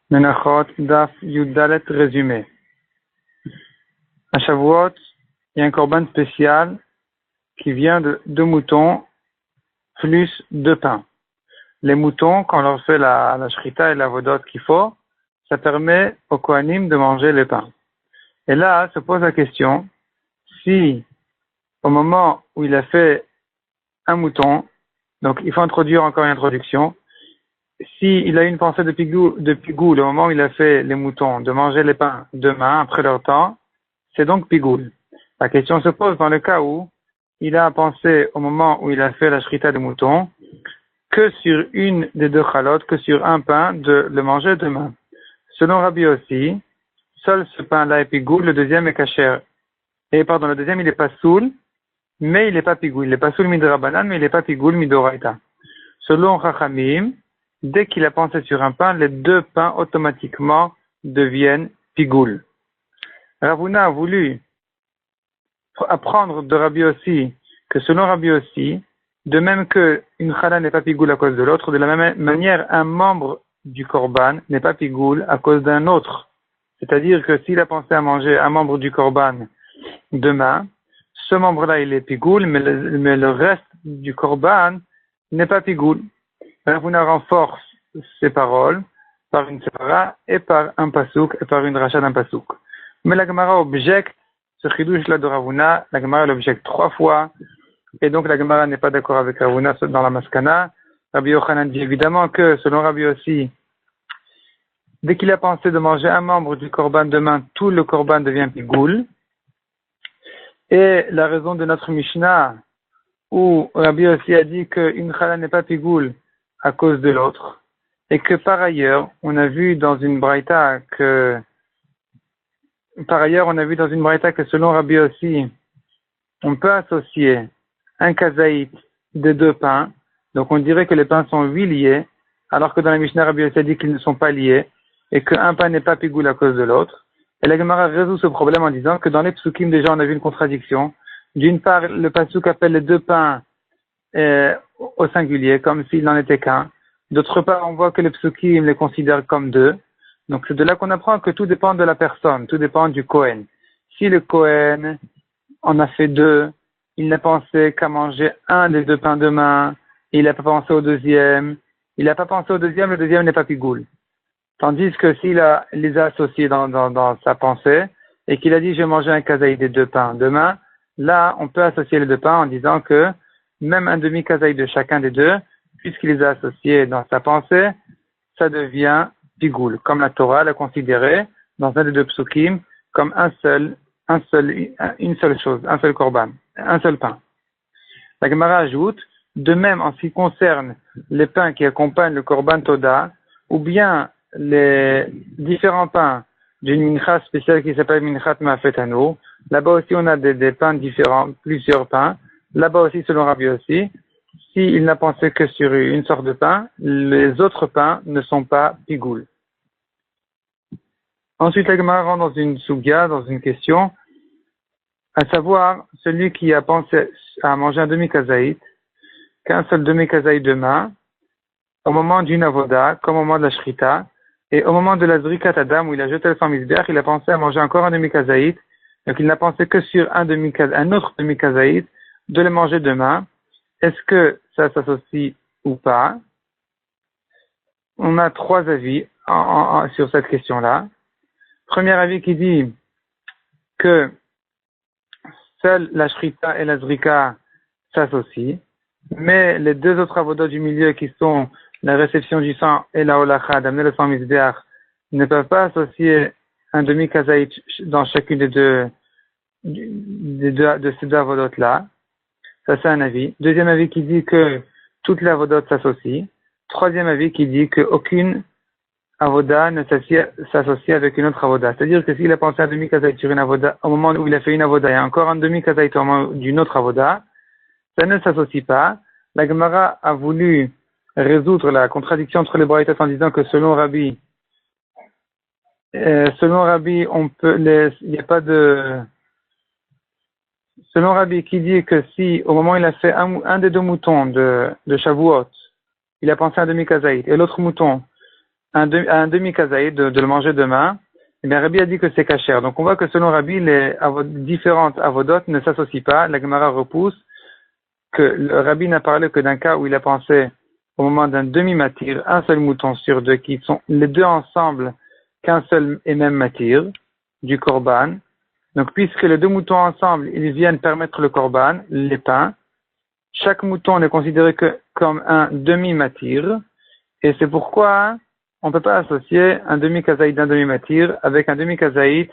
Menachot, Daf, Yudalet, résumé. À Shavuot, il y a un korban spécial qui vient de 2 moutons plus 2 pains. Les moutons, quand on leur fait la shrita et la vodot qu'il faut, ça permet aux kohanim de manger les pains. Et là, se pose la question, si au moment où il a fait un mouton, donc il faut introduire encore une introduction, si il a eu une pensée de pigoule au moment où il a fait les moutons, de manger les pains demain, après leur temps, c'est donc pigoule. La question se pose dans le cas où il a pensé au moment où il a fait la shrita de mouton, que sur une des 2 chalotes, que sur un pain, de le manger demain. Selon Rabbi aussi, seul ce pain-là est pigoule, le deuxième est kasher. Le deuxième il est pas soul, mais il n'est pas pigoule. Il n'est pas soul midrabanan, mais il n'est pas pigoule midoraita. Selon Chachamim, dès qu'il a pensé sur un pain, les 2 pains automatiquement deviennent pigoule. Ravuna a voulu apprendre de Rabbi aussi que selon Rabbi aussi, de même qu'une chala n'est pas pigoule à cause de l'autre, de la même manière, un membre du korban n'est pas pigoule à cause d'un autre. C'est-à-dire que s'il a pensé à manger un membre du korban demain, ce membre-là il est pigoule, mais le reste du korban n'est pas pigoule. Ravuna renforce ses paroles par une separa et par un pasouk et par une rachat d'un pasouk. Mais la Gemara objecte ce chidouche-là de Ravuna, la Gemara l'objecte 3 fois, et donc la Gemara n'est pas d'accord avec Ravuna dans la Maskana. Rabbi Yochanan dit évidemment que, selon Rabbi aussi, dès qu'il a pensé de manger un membre du korban demain, tout le korban devient pigoule. Et la raison de notre Mishnah, où Rabbi aussi a dit qu'une chala n'est pas pigoule à cause de l'autre, et que par ailleurs, on a vu dans une braïta que selon Rabbi aussi, on peut associer un kazaït de 2 pains, donc on dirait que les pains sont 8 liés, alors que dans la Mishnah Rabbi aussi a dit qu'ils ne sont pas liés, et qu'un pain n'est pas pigoule à cause de l'autre. Et la Gemara résout ce problème en disant que dans les psukim déjà on a vu une contradiction. D'une part, le pasuk appelle les 2 pains au singulier, comme s'il n'en était qu'un. D'autre part, on voit que les psukim les considèrent comme 2. Donc c'est de là qu'on apprend que tout dépend de la personne, tout dépend du Kohen. Si le Kohen en a fait 2, il n'a pensé qu'à manger un des 2 pains demain, il n'a pas pensé au deuxième, le deuxième n'est pas pigoule. Tandis que s'il les a associés dans sa pensée, et qu'il a dit je vais manger un kazaï des 2 pains demain, là on peut associer les 2 pains en disant que même un demi-kazaï de chacun des 2, puisqu'il les a associés dans sa pensée, ça devient pigoule, comme la Torah l'a considéré dans un des 2 psukim comme une seule chose, un seul korban, un seul pain. La Gemara ajoute, de même en ce qui concerne les pains qui accompagnent le korban Toda, ou bien les différents pains d'une mincha spéciale qui s'appelle minchat ma'afetano, là-bas aussi on a des pains différents, plusieurs pains, là-bas aussi selon Rabbi aussi, s'il n'a pensé que sur une sorte de pain, les autres pains ne sont pas pigoule. Ensuite, la Gemara rentre dans une sugya, dans une question, à savoir, celui qui a pensé à manger un demi-kazaït, qu'un seul demi-kazaït demain, au moment d'une avoda, comme au moment de la shrita, et au moment de la zrikat adam, où il a jeté le sang misbeach, il a pensé à manger encore un demi-kazaït, donc il n'a pensé que sur un autre demi-kazaït, de le manger demain. Est-ce que ça s'associe ou pas? On a 3 avis sur cette question-là. Premier avis qui dit que seule la shrita et la zrika s'associent, mais les 2 autres avodas du milieu qui sont la réception du sang et la holacha, d'amener le sang misbeach, ne peuvent pas associer un demi-kazaït dans chacune de ces 2 avodotes-là. Ça, c'est un avis. Deuxième avis qui dit que toutes les avodotes s'associent. Troisième avis qui dit qu'aucune avoda ne s'associe avec une autre avoda. C'est-à-dire que s'il a pensé à un demi-kazaït sur une avoda, au moment où il a fait une avoda, et encore un demi-kazaït au moment d'une autre avoda, ça ne s'associe pas. La Gemara a voulu résoudre la contradiction entre les braïtas en disant que selon Rabbi, il n'y a pas de, selon Rabbi qui dit que si au moment où il a fait un des 2 moutons de Shavuot, il a pensé à un demi-kazaït, et l'autre mouton, un demi-kazaït de le manger demain, eh bien Rabbi a dit que c'est cachère. Donc on voit que selon Rabbi, les différentes avodotes ne s'associent pas. La Gemara repousse que le Rabbi n'a parlé que d'un cas où il a pensé au moment d'un demi-matir, un seul mouton sur deux, qui sont les deux ensemble qu'un seul et même matir du korban. Donc puisque les deux moutons ensemble, ils viennent permettre le korban, les pains, chaque mouton n'est considéré que comme un demi-matir, et c'est pourquoi on ne peut pas associer un demi-kazaït d'un demi-matir avec un demi-kazaït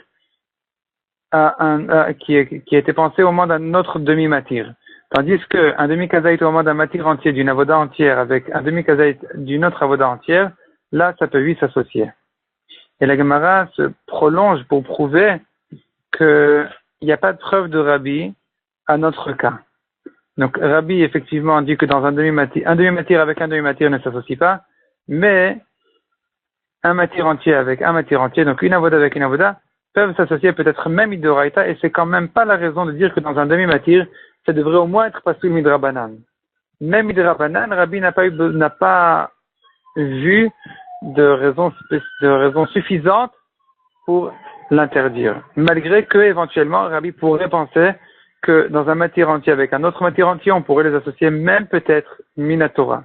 qui a été pensé au moment d'un autre demi-matir. Tandis qu'un demi-kazaït au moment d'un matir entier, d'une avoda entière, avec un demi-kazaït d'une autre avoda entière, là, ça peut vite s'associer. Et la Gemara se prolonge pour prouver qu'il n'y a pas de preuve de Rabbi à notre cas. Donc, Rabbi, effectivement, dit que dans un demi-matir avec un demi-matir ne s'associe pas, mais un matir entier avec un matir entier, donc une avoda avec une avoda, peuvent s'associer peut-être même idoraita, et c'est quand même pas la raison de dire que dans un demi-matir, ça devrait au moins être pasul midrabanan. Même midrabanan, Rabbi n'a pas vu de raison suffisante pour l'interdire. Malgré que, éventuellement, Rabbi pourrait penser que dans un matir entier avec un autre matir entier, on pourrait les associer même peut-être minatora.